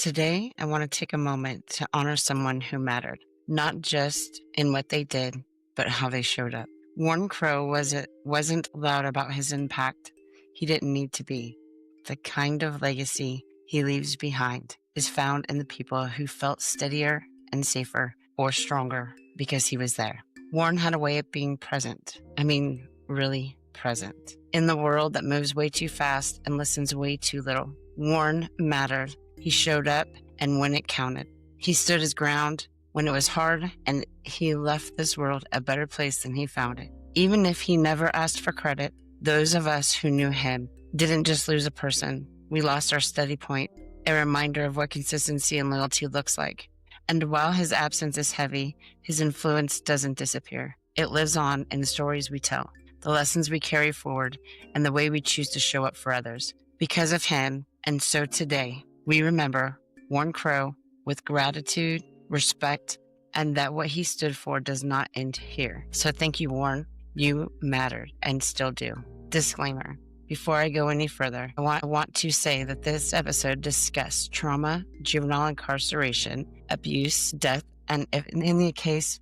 Today, I want to take a moment to honor someone who mattered, not just in what they did, but how they showed up. Warren Crowe wasn't loud about his impact. He didn't need to be. The kind of legacy he leaves behind is found in the people who felt steadier and safer or stronger because he was there. Warren had a way of being present. Really present. In the world that moves way too fast and listens way too little, Warren mattered. He showed up, and when it counted, he stood his ground when it was hard, and he left this world a better place than he found it. Even if he never asked for credit, those of us who knew him didn't just lose a person. We lost our steady point, a reminder of what consistency and loyalty looks like. And while his absence is heavy, his influence doesn't disappear. It lives on in the stories we tell, the lessons we carry forward, and the way we choose to show up for others. Because of him, and so today, we remember Warren Crowe with gratitude, respect, and that what he stood for does not end here. So thank you, Warren. You mattered and still do. Disclaimer. Before I go any further, I want to say that this episode discussed trauma, juvenile incarceration, abuse, death, and if any case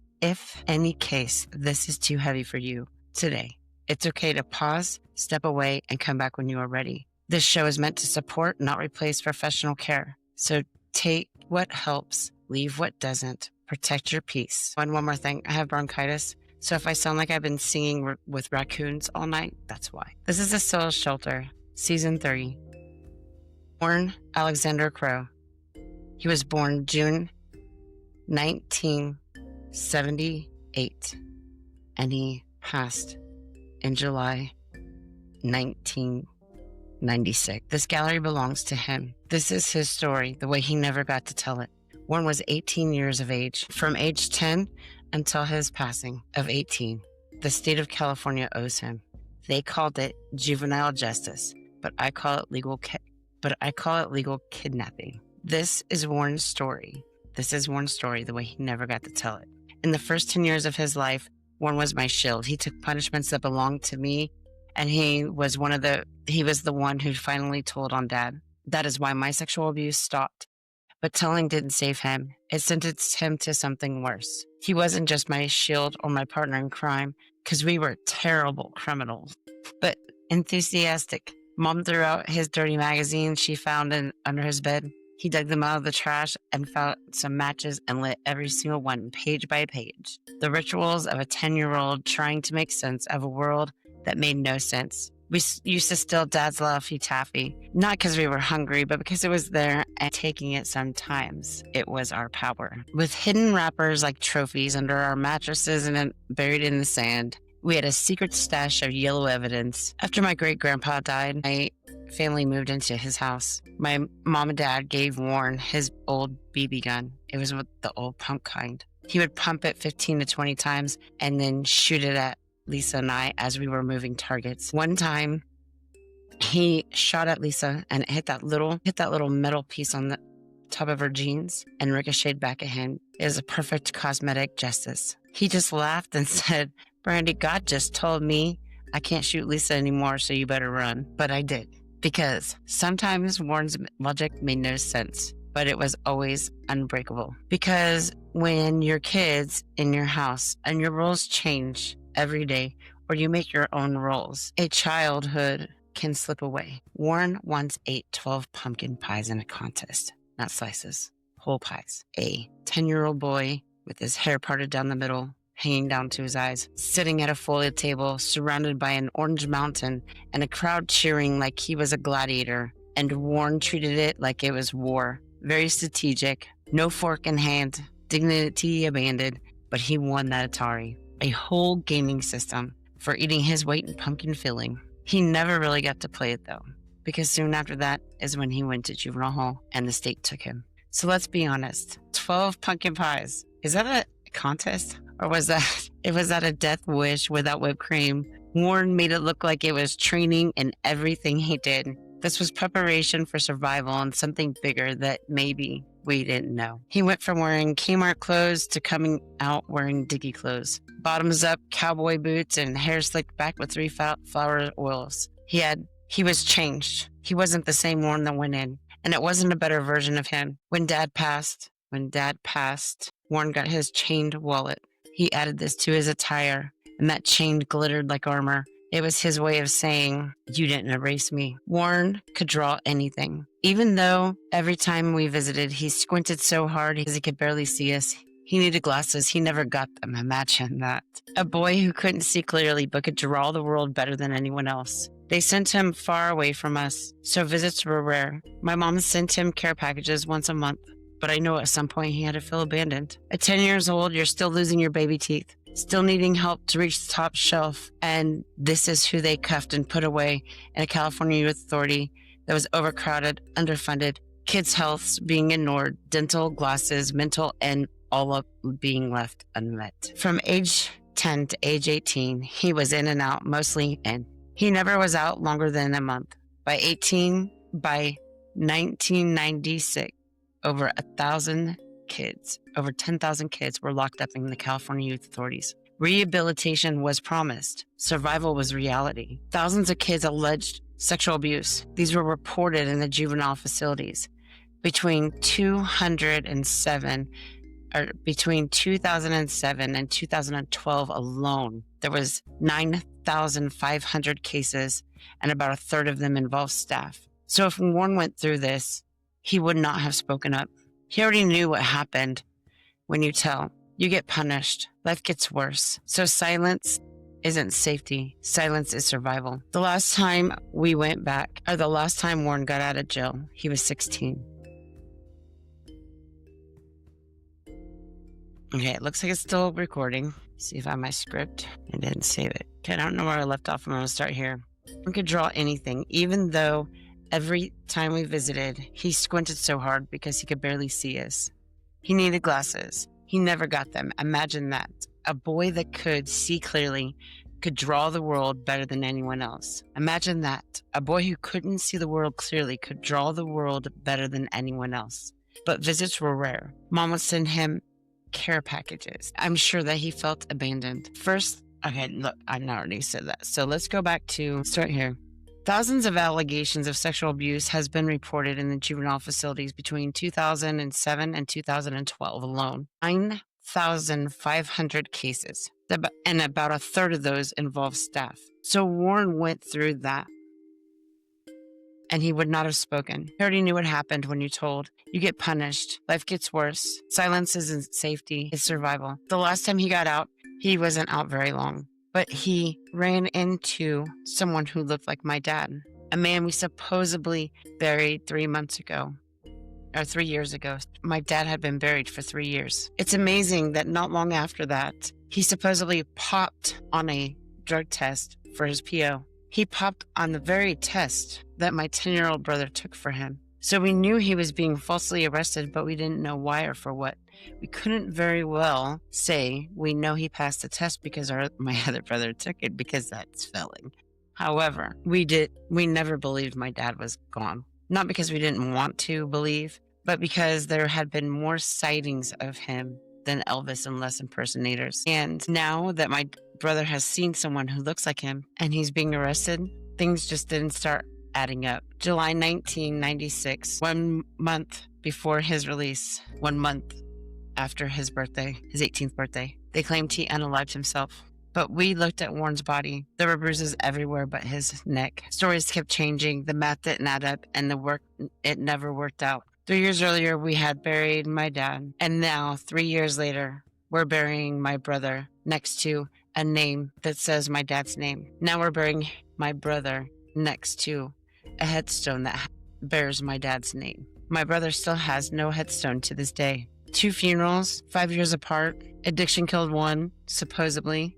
this is too heavy for you today, it's okay to pause, step away, and come back when you are ready. This show is meant to support, not replace professional care. So take what helps, leave what doesn't, protect your peace. And one more thing, I have bronchitis. So if I sound like I've been singing with raccoons all night, that's why. This is A Soul Shelter, Season 3. Warren Alexander Crowe. He was born June 1978, and he passed in July 1996. This gallery belongs to him. This is his story, the way he never got to tell it. Warren was 18 years of age. From age 10 until his passing of 18, the state of California owes him. They called it juvenile justice, but I call it legal kidnapping. This is Warren's story. The way he never got to tell it. In the first 10 years of his life, Warren was my shield. He took punishments that belonged to me, and he was the one who finally told on Dad. That is why my sexual abuse stopped. But telling didn't save him. It sentenced him to something worse. He wasn't just my shield or my partner in crime, because we were terrible criminals, but enthusiastic. Mom threw out his dirty magazines she found under his bed. He dug them out of the trash and found some matches and lit every single one, page by page. The rituals of a 10-year-old trying to make sense of a world that made no sense. We used to steal Dad's Laffy Taffy, not because we were hungry, but because it was there, and taking it sometimes, it was our power. With hidden wrappers like trophies under our mattresses and buried in the sand, we had a secret stash of yellow evidence. After my great-grandpa died, my family moved into his house. My mom and dad gave Warren his old BB gun. It was the old pump kind. He would pump it 15 to 20 times and then shoot it at Lisa and I as we were moving targets. One time, he shot at Lisa and it hit that little metal piece on the top of her jeans and ricocheted back at him. It was a perfect cosmetic justice. He just laughed and said, "Brandy, God just told me I can't shoot Lisa anymore, so you better run." But I did, because sometimes Warren's logic made no sense, but it was always unbreakable. Because when you're kids in your house and your rules change every day, or you make your own rules, a childhood can slip away. Warren once ate 12 pumpkin pies in a contest, not slices, whole pies. A 10-year-old boy with his hair parted down the middle, hanging down to his eyes, sitting at a folded table, surrounded by an orange mountain and a crowd cheering like he was a gladiator. And Warren treated it like it was war. Very strategic, no fork in hand, dignity abandoned, but he won that Atari. A whole gaming system for eating his weight in pumpkin filling. He never really got to play it though, because soon after that is when he went to juvenile hall and the state took him. So let's be honest, 12 pumpkin pies. Is that a contest? Or was that a death wish without whipped cream? Warren made it look like it was training in everything he did. This was preparation for survival and something bigger that maybe we didn't know. He went from wearing Kmart clothes to coming out wearing Dickie clothes. Bottoms up, cowboy boots, and hair slicked back with 3 flower oils. He was changed. He wasn't the same Warren that went in. And it wasn't a better version of him. When Dad passed, Warren got his chained wallet. He added this to his attire, and that chain glittered like armor. It was his way of saying, you didn't erase me. Warren could draw anything. Even though every time we visited, he squinted so hard because he could barely see us. He needed glasses. He never got them. Imagine that. A boy who couldn't see clearly but could draw the world better than anyone else. They sent him far away from us, so visits were rare. My mom sent him care packages once a month, but I know at some point he had to feel abandoned. At 10 years old, you're still losing your baby teeth, still needing help to reach the top shelf, and this is who they cuffed and put away in a California Youth Authority that was overcrowded, underfunded, kids' health being ignored, dental, glasses, mental, and all of being left unmet. From age 10 to age 18, he was in and out, mostly in. He never was out longer than a month. By 1996, over 10,000 kids were locked up in the California Youth Authorities. Rehabilitation was promised. Survival was reality. Thousands of kids alleged sexual abuse. These were reported in the juvenile facilities. Between 2007 and 2012 alone, there was 9,500 cases, and about a third of them involved staff. So if Warren went through this, he would not have spoken up. He already knew what happened. When you tell, you get punished. Life gets worse. So silence isn't safety. Silence is survival. The last time Warren got out of jail, he was 16. Okay, it looks like it's still recording. See if I have my script. I didn't save it. Okay, I don't know where I left off. I'm going to start here. I could draw anything, even though every time we visited, he squinted so hard because he could barely see us. He needed glasses. He never got them. Imagine that. A boy that could see clearly could draw the world better than anyone else. Imagine that. A boy who couldn't see the world clearly could draw the world better than anyone else. But visits were rare. Mom would send him care packages. I'm sure that he felt abandoned. First, okay, look, I already said that. So let's go back to start here. Thousands of allegations of sexual abuse has been reported in the juvenile facilities between 2007 and 2012 alone. 9,500 cases, and about a third of those involve staff. So Warren went through that, and he would not have spoken. He already knew what happened when you told. You get punished. Life gets worse. Silence isn't safety, it's survival. The last time he got out, he wasn't out very long, but he ran into someone who looked like my dad, a man we supposedly buried 3 years ago. My dad had been buried for 3 years. It's amazing that not long after that, he supposedly popped on a drug test for his PO. He popped on the very test that my 10-year-old brother took for him. So we knew he was being falsely arrested, but we didn't know why or for what. We couldn't very well say we know he passed the test because my other brother took it, because that's failing. However, we never believed my dad was gone. Not because we didn't want to believe, but because there had been more sightings of him than Elvis and less impersonators. And now that my brother has seen someone who looks like him and he's being arrested, things just didn't start adding up. July 1996, 1 month before his release, 1 month after his birthday, his 18th birthday, they claimed he unalived himself. But we looked at Warren's body. There were bruises everywhere but his neck. Stories kept changing. The math didn't add up, and it never worked out. 3 years earlier, we had buried my dad. And now, 3 years later, we're burying my brother next to a name that says my dad's name. Now we're burying my brother next to a headstone that bears my dad's name. My brother still has no headstone to this day. 2 funerals, 5 years apart. Addiction killed one, supposedly,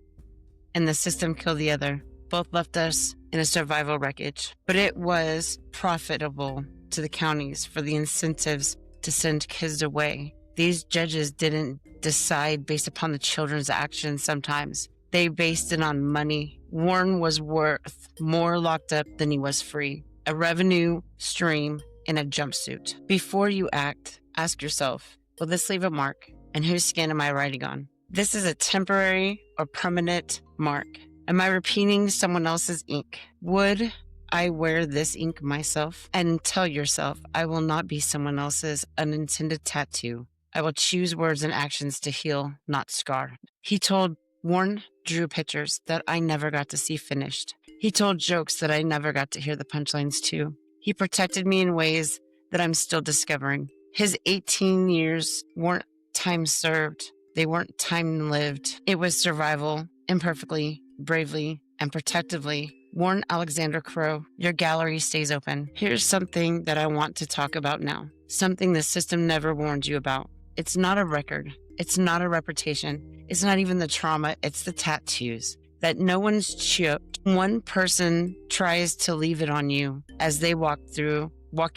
and the system killed the other. Both left us in a survival wreckage. But it was profitable to the counties for the incentives to send kids away. These judges didn't decide based upon the children's actions sometimes. They based it on money. Warren was worth more locked up than he was free. A revenue stream in a jumpsuit. Before you act, ask yourself, will this leave a mark? And whose skin am I writing on? This is a temporary or permanent mark. Am I repeating someone else's ink? Would I wear this ink myself, and tell yourself, I will not be someone else's unintended tattoo. I will choose words and actions to heal, not scar. He told Warren drew pictures that I never got to see finished. He told jokes that I never got to hear the punchlines to. He protected me in ways that I'm still discovering. His 18 years weren't time served. They weren't time lived. It was survival, imperfectly, bravely, and protectively. Warren Alexander Crowe, your gallery stays open. Here's something that I want to talk about now. Something the system never warned you about. It's not a record. It's not a reputation. It's not even the trauma. It's the tattoos that no one's chipped. One person tries to leave it on you as they walk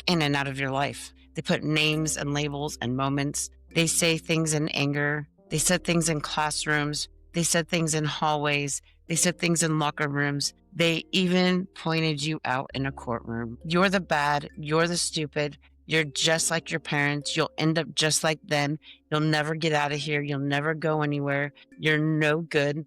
in and out of your life. They put names and labels and moments. They say things in anger. They said things in classrooms. They said things in hallways. They said things in locker rooms. They even pointed you out in a courtroom. You're the bad. You're the stupid. You're just like your parents. You'll end up just like them. You'll never get out of here. You'll never go anywhere. You're no good.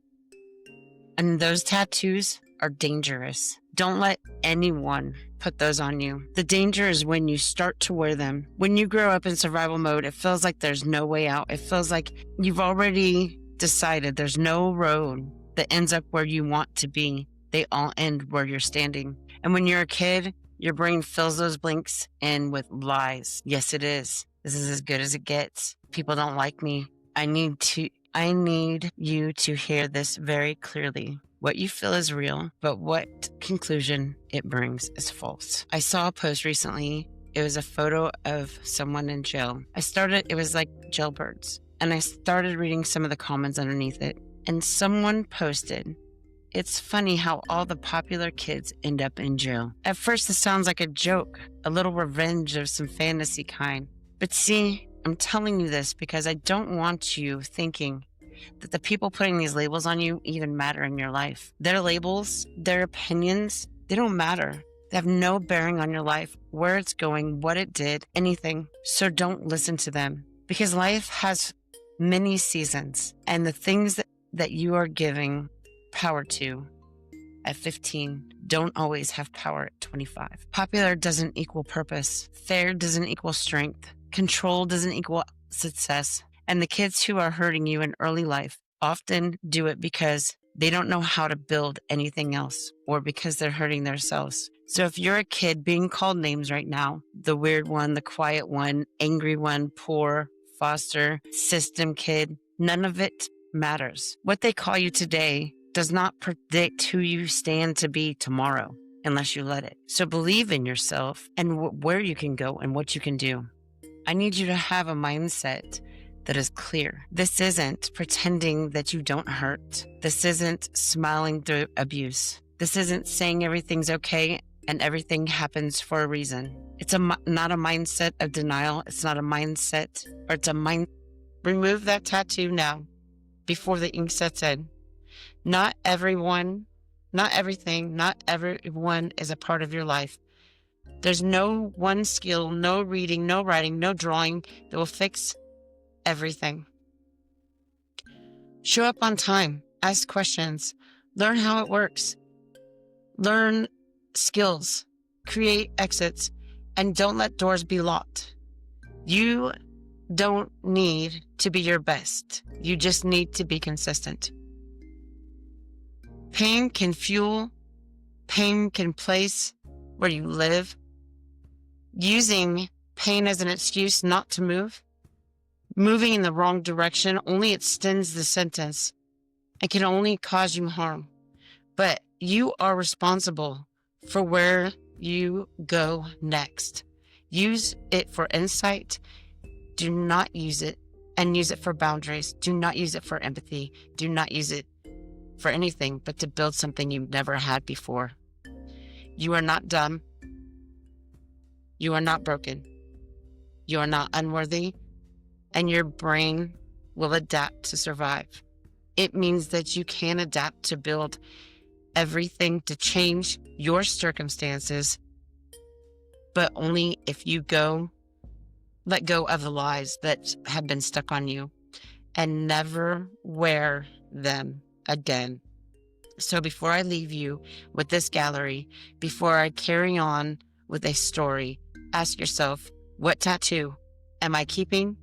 And those tattoos are dangerous. Don't let anyone put those on you. The danger is when you start to wear them. When you grow up in survival mode, it feels like there's no way out. It feels like you've already decided there's no road that ends up where you want to be. They all end where you're standing. And when you're a kid, your brain fills those blanks in with lies. Yes, it is. This is as good as it gets. People don't like me. I need you to hear this very clearly. What you feel is real, but what conclusion it brings is false. I saw a post recently. It was a photo of someone in jail. It was like jailbirds. And I started reading some of the comments underneath it. And someone posted, "It's funny how all the popular kids end up in jail." At first, this sounds like a joke, a little revenge of some fantasy kind. But see, I'm telling you this because I don't want you thinking that the people putting these labels on you even matter in your life. Their labels, their opinions, they don't matter. They have no bearing on your life, where it's going, what it did, anything. So don't listen to them because life has many seasons, and the things that you are giving power to at 15 don't always have power at 25. Popular doesn't equal purpose. Fair doesn't equal strength. Control doesn't equal success. And the kids who are hurting you in early life often do it because they don't know how to build anything else or because they're hurting themselves. So if you're a kid being called names right now, the weird one, the quiet one, angry one, poor, foster, system kid, none of it matters. What they call you today does not predict who you stand to be tomorrow unless you let it. So believe in yourself and where you can go and what you can do. I need you to have a mindset that is clear. This isn't pretending that you don't hurt. This isn't smiling through abuse. This isn't saying everything's okay and everything happens for a reason. It's not a mindset of denial. It's not a mindset, or it's a mind. Remove that tattoo now before the ink sets in. Not everyone, not everything, not everyone is a part of your life. There's no one skill, no reading, no writing, no drawing that will fix everything. Show up on time, ask questions, learn how it works, learn skills, create exits, and don't let doors be locked. You don't need to be your best. You just need to be consistent. Pain can fuel, pain can place where you live. Using pain as an excuse not to move, moving in the wrong direction only extends the sentence and can only cause you harm. But you are responsible for where you go next. Use it for insight. Do not use it and use it for boundaries. Do not use it for empathy. Do not use it for anything but to build something you've never had before. You are not dumb. You are not broken. You are not unworthy, and your brain will adapt to survive. It means that you can adapt to build everything to change your circumstances, but only if you let go of the lies that have been stuck on you and never wear them again. So before I leave you with this gallery, before I carry on with a story, ask yourself, what tattoo am I keeping?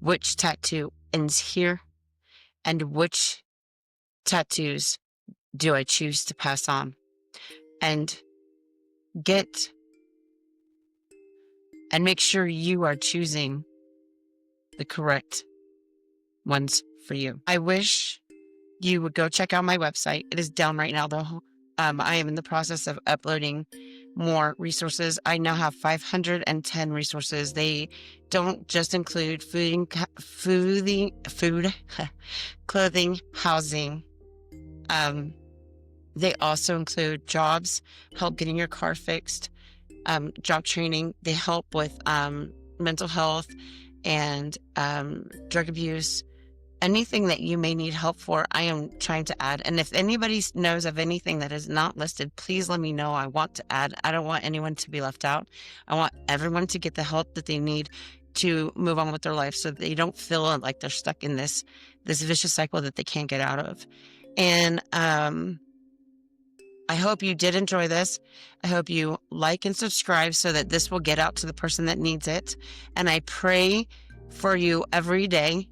Which tattoo ends here? And which tattoos do I choose to pass on? And make sure you are choosing the correct ones for you. I wish you would go check out my website. It is down right now, though. I am in the process of uploading more resources. I now have 510 resources. They don't just include food, clothing, housing. They also include jobs, help getting your car fixed, job training. They help with mental health and drug abuse. Anything that you may need help for, I am trying to add. And if anybody knows of anything that is not listed, please let me know. I want to add. I don't want anyone to be left out. I want everyone to get the help that they need to move on with their life so they don't feel like they're stuck in this vicious cycle that they can't get out of. And I hope you did enjoy this. I hope you like and subscribe so that this will get out to the person that needs it. And I pray for you every day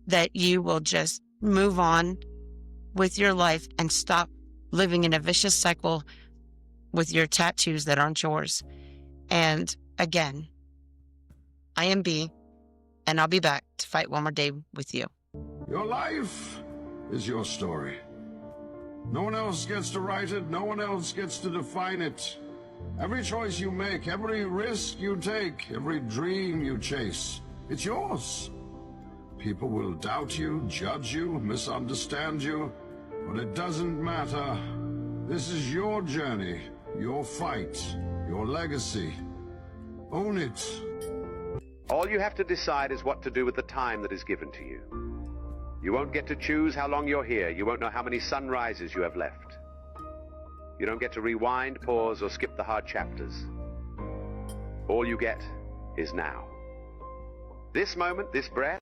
that you will just move on with your life and stop living in a vicious cycle with your tattoos that aren't yours. And again, I am B, and I'll be back to fight one more day with you. Your life is your story. No one else gets to write it. No one else gets to define it. Every choice you make, every risk you take, every dream you chase, it's yours. People will doubt you, judge you, misunderstand you, but it doesn't matter. This is your journey, your fight, your legacy. Own it. All you have to decide is what to do with the time that is given to you. You won't get to choose how long you're here. You won't know how many sunrises you have left. You don't get to rewind, pause, or skip the hard chapters. All you get is now. This moment, this breath,